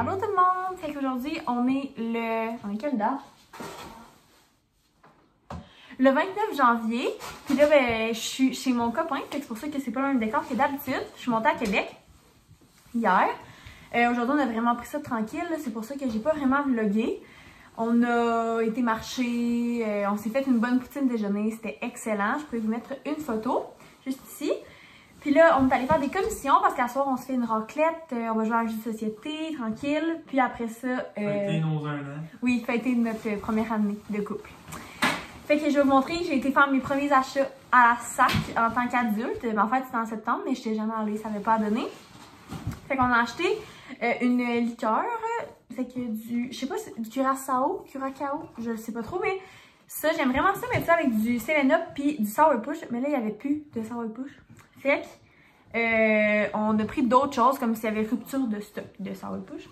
Allô tout le monde! Fait qu'aujourd'hui, on est quelle date? Le 29 janvier. Puis là, ben, je suis chez mon copain. Fait que c'est pour ça que c'est pas le même décor que d'habitude. Je suis montée à Québec hier. Aujourd'hui, on a vraiment pris ça tranquille. C'est pour ça que j'ai pas vraiment vlogué. On a été marcher. On s'est fait une bonne poutine déjeuner. C'était excellent. Je peux vous mettre une photo juste ici. Puis là, on est allé faire des commissions parce qu'à soir, on se fait une raclette, on va jouer à un jeu de société, tranquille. Puis après ça... Fêter nos 1 an. Oui, fêter notre première année de couple. Fait que je vais vous montrer, j'ai été faire mes premiers achats à la SAC en tant qu'adulte. En fait, c'était en septembre, mais je n'étais jamais allée, ça n'avait pas à donner. Fait qu'on a acheté une liqueur, fait que du, je sais pas, du curacao, je ne sais pas trop, mais ça, j'aime vraiment ça, mais ça avec du 7-Up puis du Sour Push. Mais là, il n'y avait plus de Sour Push. Fait que, on a pris d'autres choses, comme s'il y avait rupture de stock de Sour Push.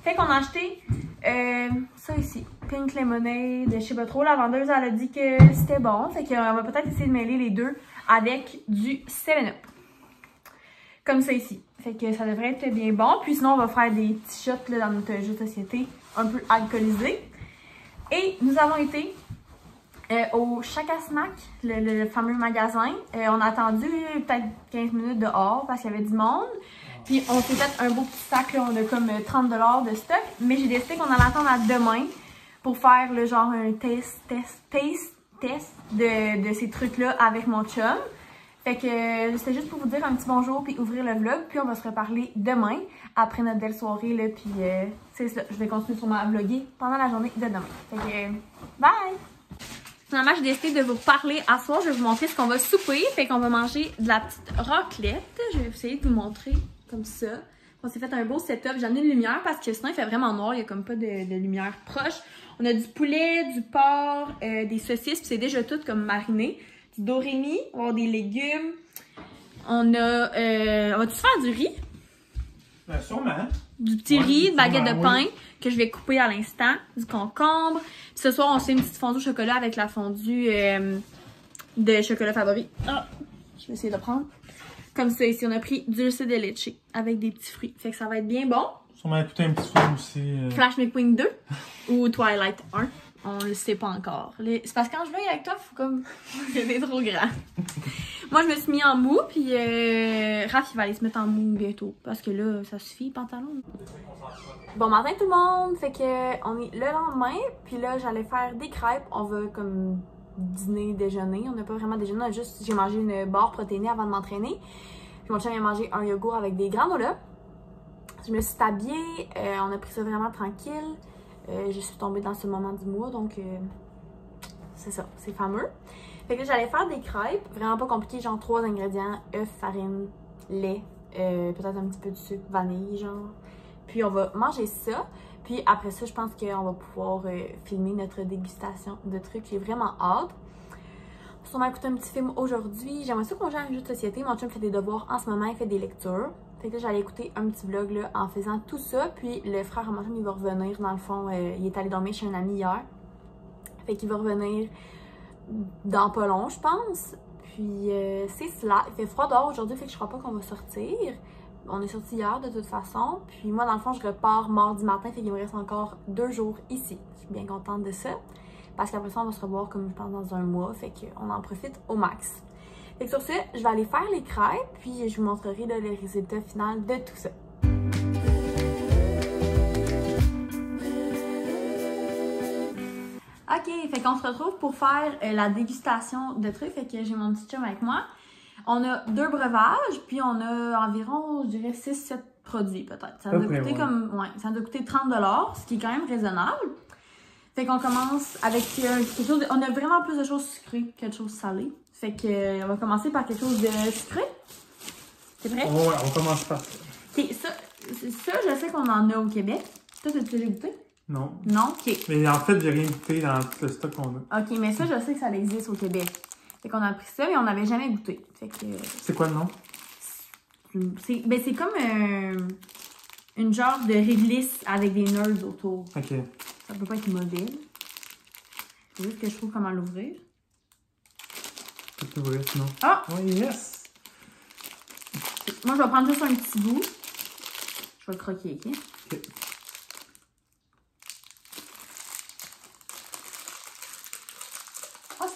Fait qu'on a acheté ça ici, Pink Lemonade, je sais pas trop, la vendeuse elle a dit que c'était bon, fait qu'on va peut-être essayer de mêler les deux avec du 7-Up. Comme ça ici. Fait que ça devrait être bien bon, puis sinon on va faire des petits shots là, dans notre jeu de société, un peu alcoolisé. Et nous avons été au Chaka Snack, le fameux magasin. On a attendu peut-être 15 minutes dehors parce qu'il y avait du monde. Puis on s'est fait un beau petit sac, là, on a comme 30 $ de stock. Mais j'ai décidé qu'on allait attendre à demain pour faire le genre un test de ces trucs-là avec mon chum. Fait que c'était juste pour vous dire un petit bonjour puis ouvrir le vlog. Puis on va se reparler demain après notre belle soirée. Là, puis c'est ça, je vais continuer sûrement à vlogger pendant la journée de demain. Fait que bye! Finalement, j'ai décidé de vous parler à soir. Je vais vous montrer ce qu'on va souper. Fait qu'on va manger de la petite raclette. Je vais essayer de vous montrer comme ça. On s'est fait un beau setup. J'en ai une lumière parce que sinon il fait vraiment noir. Il n'y a comme pas de lumière proche. On a du poulet, du porc, des saucisses. Puis c'est déjà tout comme mariné. Du doremi. On va avoir des légumes. On a... on va-tu faire du riz? Ben, sûrement. Du petit riz, de baguette de pain que je vais couper à l'instant. Du concombre. Puis ce soir, on se fait une petite fondue au chocolat avec la fondue de chocolat favori. Ah, je vais essayer de prendre. Comme ça, ici, on a pris du dulce de leche avec des petits fruits. Fait que ça va être bien bon. Sûrement écouter un petit film aussi. Flash McQueen 2 ou Twilight 1. On le sait pas encore. C'est parce que quand je vais avec toi, faut comme... c'est trop grand. Moi, je me suis mis en mou, puis Raph, il va aller se mettre en mou bientôt. Parce que là, ça suffit, pantalon. Bon matin tout le monde! Fait que on est le lendemain, puis là, j'allais faire des crêpes. On va comme dîner, déjeuner. On n'a pas vraiment déjeuné, on a juste... J'ai mangé une barre protéinée avant de m'entraîner. Puis mon chum a mangé un yogourt avec des granolas. Je me suis habillée, on a pris ça vraiment tranquille. Je suis tombée dans ce moment du mois, donc c'est ça, c'est fameux. Fait que j'allais faire des crêpes, vraiment pas compliqué, genre 3 ingrédients, œufs, farine, lait, peut-être un petit peu de sucre, vanille, genre. Puis on va manger ça, puis après ça, je pense qu'on va pouvoir filmer notre dégustation de trucs. J'ai vraiment hâte. On va sûrement écouter un petit film aujourd'hui. J'aimerais ça qu'on joue à un jeu de société. Mon chum fait des devoirs en ce moment, il fait des lectures. Fait que là, j'allais écouter un petit vlog là, en faisant tout ça. Puis le frère à mon chum, il va revenir. Dans le fond, il est allé dormir chez un ami hier. Fait qu'il va revenir dans pas long, je pense. Puis c'est cela. Il fait froid dehors aujourd'hui, fait que je crois pas qu'on va sortir. On est sorti hier de toute façon. Puis moi, dans le fond, je repars mardi matin. Fait qu'il me reste encore 2 jours ici. Je suis bien contente de ça. Parce qu'après ça, on va se revoir comme je pense dans un mois. Fait qu'on en profite au max. Fait que sur ce, je vais aller faire les crêpes, puis je vous montrerai là, le résultat final de tout ça. Ok, fait qu'on se retrouve pour faire la dégustation de trucs. Fait que j'ai mon petit chum avec moi. On a 2 breuvages, puis on a environ, je dirais, 6-7 produits peut-être. Ça doit coûter comme, ouais, ça doit coûter 30 $, ce qui est quand même raisonnable. Fait qu'on commence avec quelque chose, on a vraiment plus de choses sucrées que de choses salées. Fait que on va commencer par quelque chose de sucré. C'est vrai? Oh, ouais, on commence par ça. Ok, ça, je sais qu'on en a au Québec. Toi, t'as déjà goûté? Non. Non? Ok. Mais en fait, j'ai rien goûté dans tout le stock qu'on a. Ok, mais ça, je sais que ça existe au Québec. Fait qu'on a pris ça, mais on n'avait jamais goûté. Fait que... C'est quoi le nom? C'est comme une genre de réglisse avec des nerds autour. Ok. Ça peut pas être mauvais. C'est juste que je trouve comment l'ouvrir. Tu peux ouvrir sinon. Ah! Oh yes! Moi, je vais prendre juste un petit bout. Je vais le croquer, ok? Ok.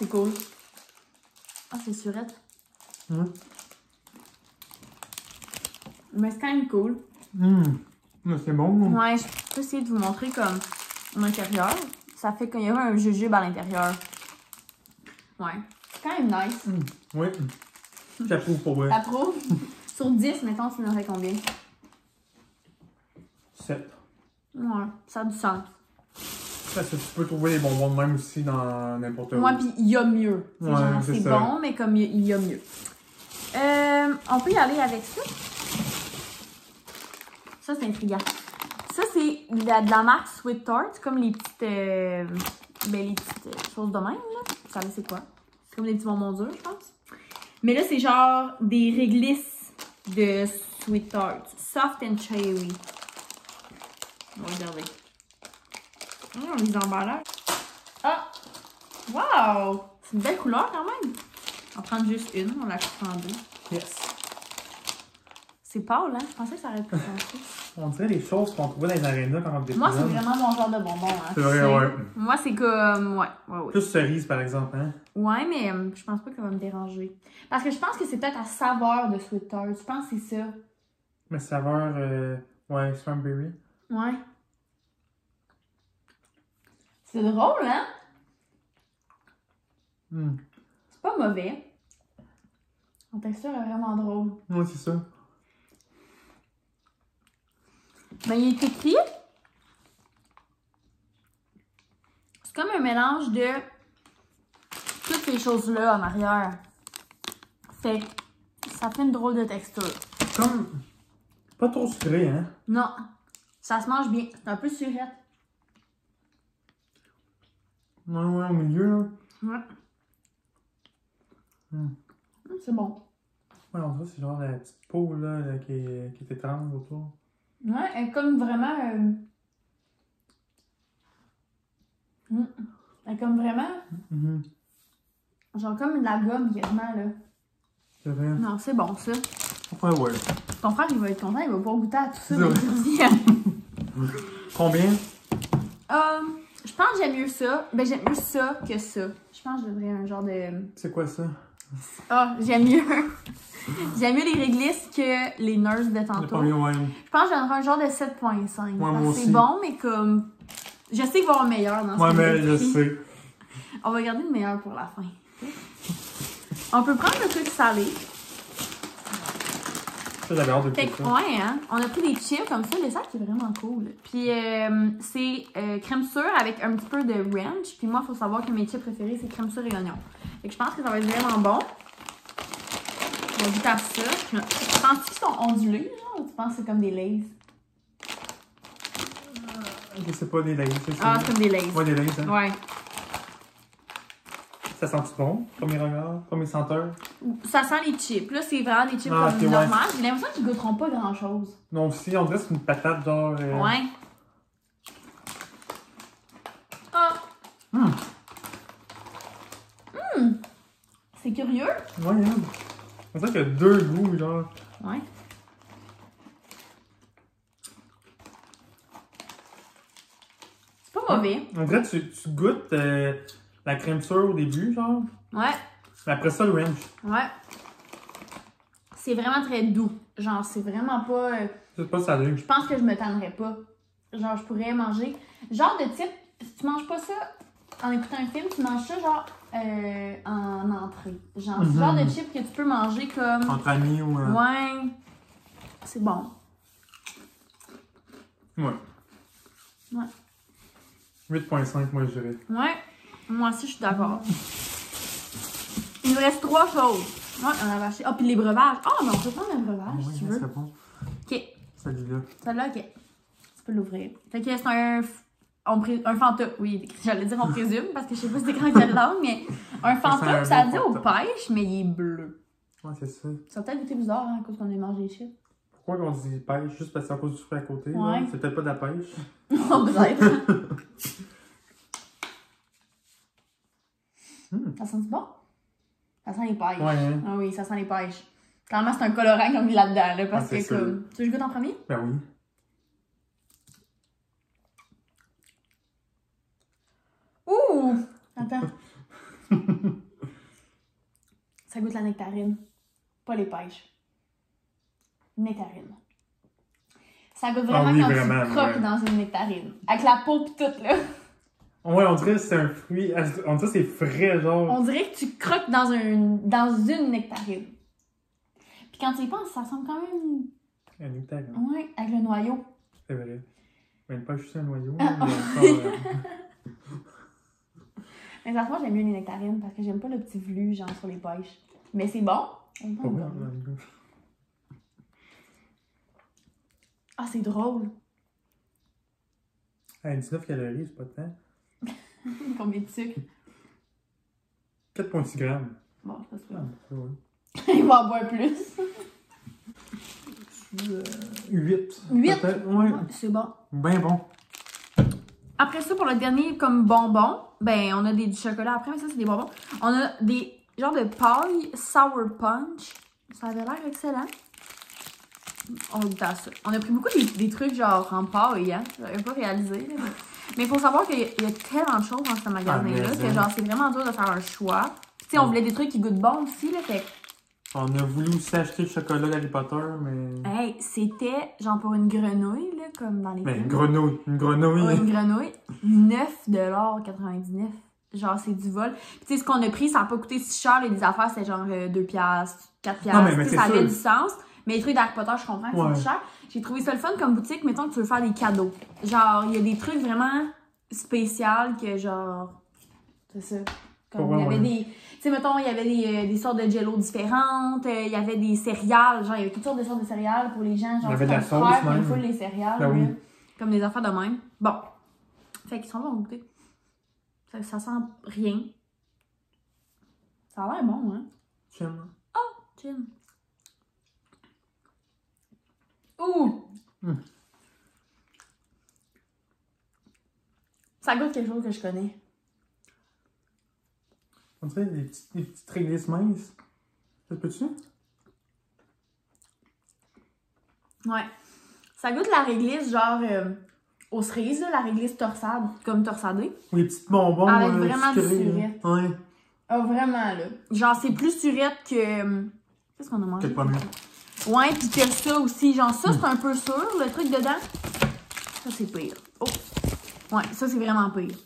c'est cool. Ah, c'est surette. Mais c'est quand même cool. Mais c'est bon. Ouais, je peux essayer de vous montrer comme l'intérieur. Ça fait qu'il y a un jujube à l'intérieur. Ouais. C'est quand même nice. Oui. J'approuve pour vrai. T'approuves? Sur 10, mettons, tu n'aurais combien? 7. Ouais, ça a du sens. Parce que tu peux trouver les bonbons de même aussi dans n'importe où. Ouais, pis il y a mieux. Ouais, c'est bon, mais comme il y a mieux. On peut y aller avec ça. Ça, c'est intriguant. Ça, c'est de la marque Sweet Tart. C'est comme les petites, les petites choses de même, là. Vous savez c'est quoi? C'est comme des petits bonbons durs, je pense. Mais là, c'est genre des réglisses de Sweet Tart. Soft and cherry. On va regarder. Les emballages. Ah! Wow! C'est une belle couleur quand même. On va prendre juste une, on la coupe en deux. Yes. C'est pâle, hein? Je pensais que ça aurait pu sentir. On dirait les choses qu'on trouvait dans les arénas quand on était Moi, c'est plus vraiment mon genre de bonbon, hein. C'est vrai, ouais. Moi, c'est comme... Ouais. Plus cerise, par exemple, hein? Ouais, mais je pense pas que ça va me déranger. Parce que je pense que c'est peut-être la saveur de Sweet Tart. Je pense que c'est ça. Mais saveur, ouais, strawberry. Ouais. C'est drôle, hein? C'est pas mauvais. La texture est vraiment drôle. Ouais, c'est ça. Ben, il est écrit. C'est comme un mélange de toutes ces choses-là en arrière. Fait ça fait une drôle de texture. Comme. Pas trop sucré, hein? Non. Ça se mange bien. C'est un peu surette. Ouais, au milieu, là. Ouais. C'est bon. Ouais, on dirait que c'est genre la petite peau, là, qui est étrange autour. Ouais, elle est comme vraiment... Elle est comme vraiment... Genre comme de la gomme, quasiment, là. C'est vrai. Non, c'est bon, ça. Ouais. Ton frère, il va être content, il va pouvoir goûter à tout ça. Combien? Je pense que j'aime mieux ça. Ben, j'aime mieux ça que ça. Je pense que je devrais un genre de... C'est quoi ça? Ah, j'aime mieux... J'aime mieux les réglisses que les nurses de tantôt. Le premier, ouais. Je pense que je donnerais un genre de 7.5. Ouais, moi aussi. C'est bon, mais comme... Je sais qu'il va y avoir meilleur dans ce Ouais, mais je sais. On va garder le meilleur pour la fin. On peut prendre le truc salé. Ça, j'avais hâte de Fait goûter que, ça. ouais, hein. On a pris des chips comme ça. Le sac est vraiment cool. Puis, c'est crème sûre avec un petit peu de ranch. Puis moi, il faut savoir que mes chips préférés, c'est crème sûre et oignon. Fait que je pense que ça va être vraiment bon. On va goûter à ça. Penses-tu qu'ils sont ondulés, genre, ou tu penses que c'est comme des Lay's? Je sais pas, des lays, c'est ça. Ah, c'est comme des Lay's. Ouais, des lays, hein. Ouais. Ça sent-tu bon? Premier regard? Premier senteur? Ça sent les chips. Là, c'est vraiment des chips Ah, comme ok, ouais. normales. J'ai l'impression qu'ils goûteront pas grand-chose. Non, aussi, on dirait que c'est une patate, genre. Ouais. Ah! C'est curieux. Ouais, hein. On dirait qu'il y a deux goûts, genre. Ouais. C'est pas mauvais. On dirait que tu goûtes la crème sûre au début, genre. Ouais. Mais après ça, le ranch. Ouais. C'est vraiment très doux. Genre, c'est vraiment pas... C'est pas salé. Je pense que je me tannerais pas. Genre, je pourrais manger... Genre de type, si tu manges pas ça en écoutant un film, tu manges ça genre en entrée. Genre, c'est le genre de chips que tu peux manger comme... Entre amis ou... Ouais. C'est bon. Ouais. Ouais. 8.5, moi, je dirais. Ouais. Moi aussi, je suis d'accord. Il nous reste 3 choses. Ouais, on avait acheté. Ah, puis les breuvages. Ah, mais on peut prendre un breuvage, Oui, si tu veux. c'est bon. OK. Celui-là. Celle-là, OK. Tu peux l'ouvrir. Fait que c'est un fantôme. Oui, j'allais dire on présume, parce que je sais pas c'est quand quelle langue, mais un fantôme, ça dit aux pêches, mais il est bleu. Ouais, c'est ça. Ça a peut-être goûté bizarre, hein, à cause qu'on a mangé les chips. Pourquoi on dit pêche? Juste parce que c'est à cause du fruit à côté. Ouais. là? C'est peut-être pas de la pêche. Oh, peut-être. Ça sent bon? Ça sent les pêches. Ouais, hein? Ah oui, ça sent les pêches. Clairement, c'est un colorant comme là-dedans, là, parce Ah, c'est que comme... Tu veux que je goûte en premier? Ben oui. Ouh! Attends. Ça goûte la nectarine. Pas les pêches. Nectarine. Ça goûte vraiment oui, quand vraiment, tu croques ouais. dans une nectarine. Avec la peau pis tout, là. Ouais, on dirait que c'est un fruit. On dirait que c'est frais, genre. On dirait que tu croques dans une nectarine. Puis quand tu y penses, ça ressemble quand même... Un nectarine. Ouais, avec le noyau. C'est vrai. Mais pas juste un noyau. Ah. Mais encore, Mais franchement, j'aime mieux les nectarines parce que j'aime pas le petit velu, genre, sur les pêches. Mais c'est bon. pas bon. Ah, c'est drôle. 19 calories, c'est pas de temps. Combien de sucre? 4,6 grammes. Bon, c'est pas Ah, ça. ouais. Il va en boire plus. 8. 8? Peut-être, ouais. C'est bon. Ben bon. Après ça, pour le dernier, comme bonbon, ben, on a du chocolat après, mais ça, c'est des bonbons. On a des genres de paille sour punch. Ça avait l'air excellent. On goûte à ça. On a pris beaucoup des trucs genre en paille, hein. J'avais pas réalisé, là. Mais il faut savoir qu'il y a tellement de choses dans ce magasin-là que genre, c'est vraiment dur de faire un choix. Tu sais, on voulait des trucs qui goûtent bon aussi, là, fait On a voulu aussi acheter le chocolat d'Harry Potter, mais. hey, c'était genre pour une grenouille, là, comme dans les Ben, films. une grenouille. Une grenouille. Ouais, une grenouille, 9,99 $. Genre, c'est du vol. Puis, tu sais, ce qu'on a pris, ça n'a pas coûté si cher. Les affaires, c'était genre 2 piastres, 4 piastres. Non, mais Tu sais, c'est ça avait sûr. du sens. Mais les trucs d'Harry Potter, je comprends que Ouais. c'est plus cher. J'ai trouvé ça le fun comme boutique. Mettons que tu veux faire des cadeaux. Genre, il y a des trucs vraiment spéciaux que genre... C'est ça. Comme Ouais, il y avait ouais. des... Tu sais, mettons, il y avait des sortes de jello différentes. Il y avait des céréales. Genre, il y avait toutes sortes de sortes de céréales pour les gens. Genre, Il y avait de c'est la un sauce frère qui même. aime full les céréales. Ben oui. là. Comme des affaires de même. Bon. Fait qu'ils sont bons à goûter. Ça sent rien. Ça a l'air bon, hein? Tiens. Chill. Ouh! Ça goûte quelque chose que je connais. On dirait des petites réglisses minces. Ça te peut-tu? Ouais. Ça goûte la réglisse, genre aux cerises, là, la réglisse torsade, comme torsadée. Ou les petites bonbons. Avec vraiment du sucrés, là. surette. Ouais. Ah, vraiment, là. Genre, c'est plus surette que. Qu'est-ce qu'on a mangé? Que pommes. Ouais, pis que ça aussi. Genre, ça, c'est un peu sûr, le truc dedans. Ça, c'est pire. Oh! Ouais, ça, c'est vraiment pire.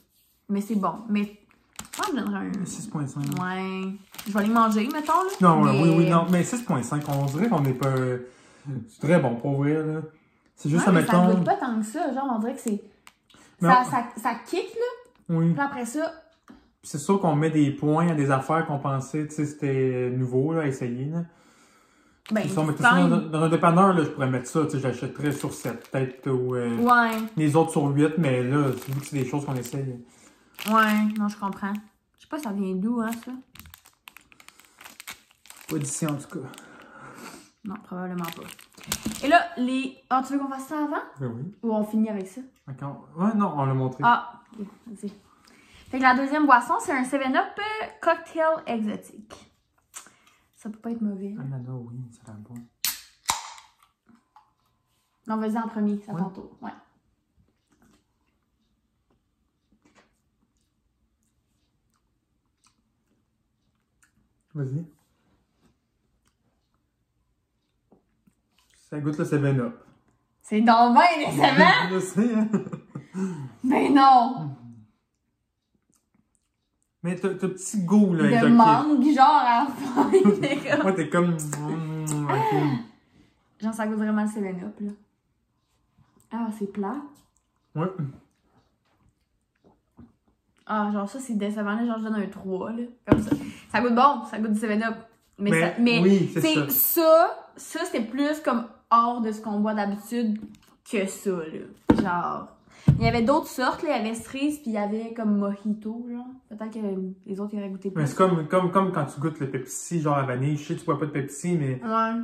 Mais c'est bon. Mais. Moi, je donnerais un. 6,5. Ouais. Je vais les manger, mettons, là. Non, mais... oui, non. Mais 6,5, on dirait qu'on n'est pas. C'est très bon pour vrai, là. C'est juste, Ouais, mais ça mettons. goûte pas tant que ça. Genre, on dirait que c'est. Non. Ça kick, là. Oui. Puis après ça. C'est sûr qu'on met des points à des affaires qu'on pensait, tu sais, c'était nouveau, là, à essayer, là. Ben, Si on mettait ça dans un dépanneur, là, je pourrais mettre ça, tu sais, je l'achèterais sur 7, peut-être, ou Ouais. les autres sur 8, mais là, vu que c'est des choses qu'on essaye. Ouais, non, je comprends. Je sais pas, ça vient d'où, hein, ça? Pas d'ici, en tout cas. Non, probablement pas. Et là, les. Ah, tu veux qu'on fasse ça avant? Ben oui. Ou on finit avec ça? D'accord. Ouais, non, on l'a montré. Ah, ok, vas-y. Fait que la deuxième boisson, c'est un 7-Up cocktail exotique. Ça peut pas être mauvais. Ah, non, oui, ça a l'air bon. Non, vas-y en premier, c'est à Ouais. ton tour. Ouais. Vas-y. Ça goûte le 7-Up. C'est donc bien décevant! Je sais, hein. Ben non! Mais t'as un petit goût, là, De avec mangue, genre, à la fin. T'es comme- Ouais, t'es comme. Ok. Genre, ça goûte vraiment le 7-Up, là. Ah, c'est plat. Ouais. Ah, genre, ça, c'est décevant, là. Genre, je donne un 3, là. Comme ça. Ça goûte bon, ça goûte du 7-Up. Mais oui, c'est c'est ça. ça, c'était plus comme hors de ce qu'on boit d'habitude que ça, là. Genre. Il y avait d'autres sortes, là. Il y avait cerise, puis il y avait comme mojito, genre. Peut-être que les autres, ils auraient goûté plus. Mais c'est comme quand tu goûtes le Pepsi, genre à vanille. Je sais que tu bois pas de Pepsi, mais Ouais.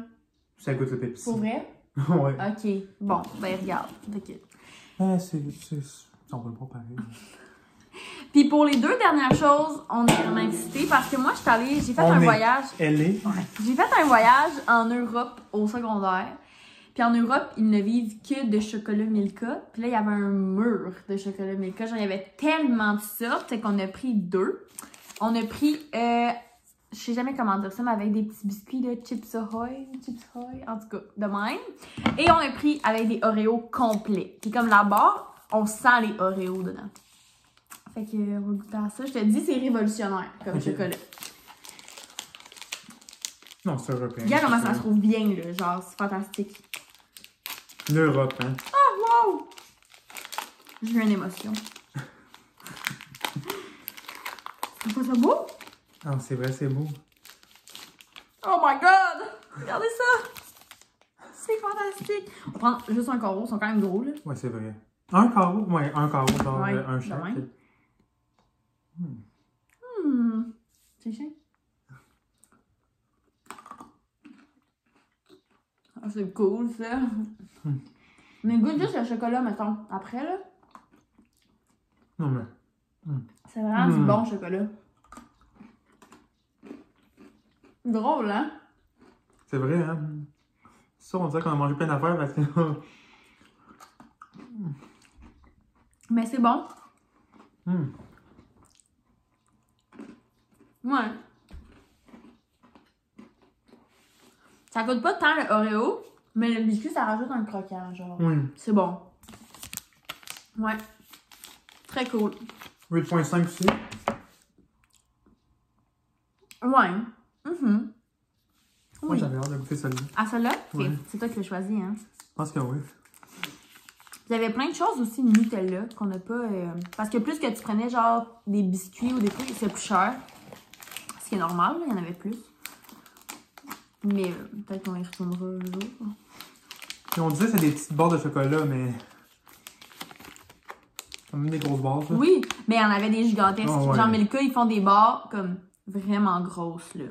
ça goûte le Pepsi. Pour vrai? Ouais. Ok. Bon, ben, regarde. Ok. Ah, on va pas pareil. Puis pour les deux dernières choses, on est vraiment excités parce que moi, j'ai fait un voyage. Elle est. Ouais. J'ai fait un voyage en Europe au secondaire. Puis en Europe, ils ne vivent que de chocolat Milka. Puis là, il y avait un mur de chocolat Milka. Genre, il y avait tellement de sortes qu'on a pris 2. On a pris je sais jamais comment dire ça, mais avec des petits biscuits de Chips Ahoy, en tout cas, de même. Et on a pris avec des Oreos complets. Puis comme la barre, on sent les Oreos dedans. Fait que on va goûter à ça. Je te dis, c'est révolutionnaire comme chocolat. Non, c'est européen. Regarde comment ça se trouve bien, là. Genre, c'est fantastique. L'Europe, hein. Oh, wow! J'ai eu une émotion. C'est pas ça beau? Ah, c'est vrai, c'est beau. Oh my god! Regardez ça! C'est fantastique! On va prendre juste un carreau, ils sont quand même gros, là. Ouais, c'est vrai. Un carreau? Ouais, un carreau, genre Ouais, un chaque. C'est chiant. Ah, c'est cool, ça. Mais goûte juste le chocolat, mettons. Après, là. Non, mais... C'est vraiment du bon chocolat. Drôle, hein? C'est vrai, hein? Ça, on dirait qu'on a mangé plein d'affaires parce que... Mais c'est bon. Ouais. Ça coûte pas tant le Oreo, mais le biscuit, ça rajoute un croquant, genre. C'est bon. Ouais. Très cool. 8.5 aussi. Ouais. Moi, j'avais hâte de goûter celle-là. Ah, celle-là? Ouais. C'est toi qui l'as choisi, hein? Je pense que oui. Il y avait plein de choses aussi Nutella qu'on n'a pas... Parce que plus que tu prenais genre des biscuits ou des trucs, c'est plus cher. Ce qui est normal, là, il y en avait plus. Mais peut-être qu'on y retournera un jour. Et on disait que c'est des petites barres de chocolat, mais... Comme des grosses barres, ça. Oui, mais il y en avait des gigantesques. Oh, ouais. Genre Milka, ils font des barres comme vraiment grosses, là.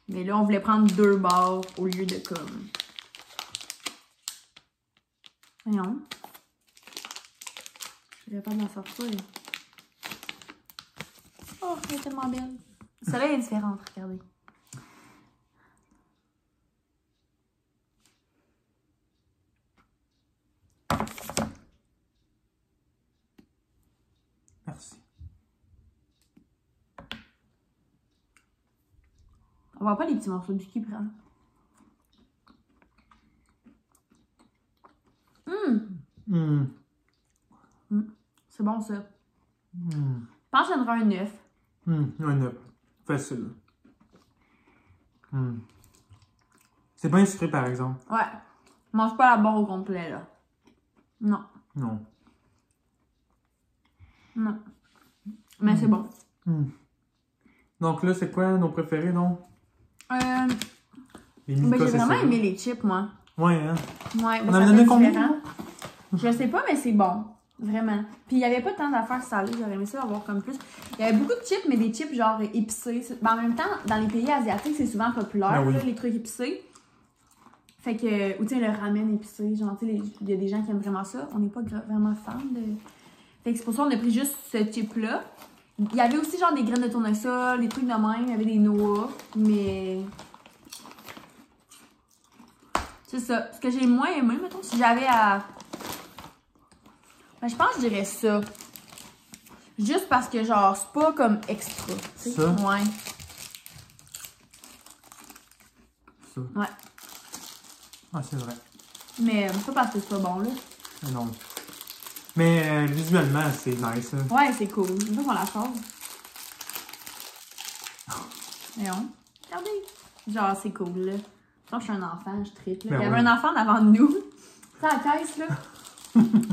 Mais là, on voulait prendre 2 barres au lieu de comme... Voyons. Je suis capable d'en sortir. Oh, elle est tellement belle. Celle-là est différente, regardez. Merci. On voit pas les petits morceaux du qui prend. C'est bon, ça. Je pense que je donnerais un 9. Un 9. Facile. C'est bien sucré, par exemple. Ouais. Mange pas la barre au complet, là. Non. Non. Non. Mais c'est bon. Donc là, c'est quoi nos préférés, non? Les Milka, J'ai c'est vraiment ça. aimé les chips, moi. Ouais, hein? Ouais, mais On en ça a fait donné combien? différent. Je sais pas, mais c'est bon. Vraiment. Puis il y avait pas tant d'affaires salées. J'aurais aimé ça avoir comme plus. Il y avait beaucoup de chips, mais des chips genre épicés. Ben, en même temps, dans les pays asiatiques, c'est souvent populaire, Ben oui. là, les trucs épicés. Fait que, ou tu sais, le ramen épicé. Genre, tu sais, il y a des gens qui aiment vraiment ça. On n'est pas vraiment fan de. Fait que c'est pour ça qu'on a pris juste ce chip-là. Il y avait aussi genre des graines de tournesol, des trucs de même. Il y avait des noix, mais. C'est ça. Ce que j'ai moins aimé, mettons, si j'avais à. Ben, je pense que je dirais ça. Juste parce que, genre, c'est pas comme extra. Tu sais? Ça? Ouais. Ça. Ouais. Ah, c'est vrai. Mais pas parce que c'est pas bon, là. Ah, non. Mais visuellement, c'est nice. Hein. Ouais, c'est cool. C'est ça qu'on la sort. Voyons. Regardez. Genre, c'est cool, là. Quand je suis un enfant, je tripe. Là. Ben Il y avait oui. un enfant devant nous. Tu sais, à la caisse, là.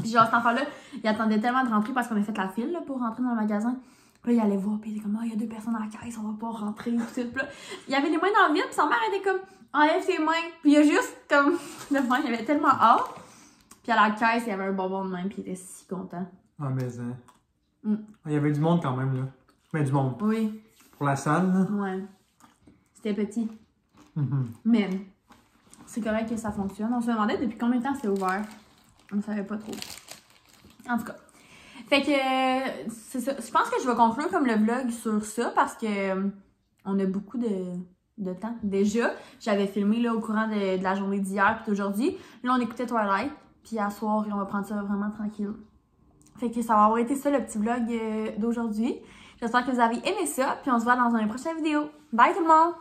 Puis genre, cet enfant-là, il attendait tellement de rentrer parce qu'on a fait la file là, pour rentrer dans le magasin. Puis là, il allait voir, puis il était comme, il y a 2 personnes à la caisse, on va pas rentrer. Puis là, il avait les mains dans le vide, puis sa mère était comme, enlève tes mains. Puis il a juste, comme, le main, il avait tellement hâte. Puis à la caisse, il y avait un bonbon de même, puis il était si content. Ah, mais hein. Il y avait du monde quand même, là. Mais du monde. Oui. Pour la salle, là. Ouais. C'était petit. Mais c'est correct que ça fonctionne. On se demandait depuis combien de temps c'était ouvert. On ne savait pas trop. En tout cas. Fait que c'est ça. Je pense que je vais conclure comme le vlog sur ça parce que on a beaucoup de temps. Déjà, j'avais filmé là, au courant de la journée d'hier puis d'aujourd'hui. Là, on écoutait Twilight. Puis à soir, on va prendre ça vraiment tranquille. Fait que ça va avoir été ça le petit vlog d'aujourd'hui. J'espère que vous avez aimé ça, puis on se voit dans une prochaine vidéo. Bye tout le monde!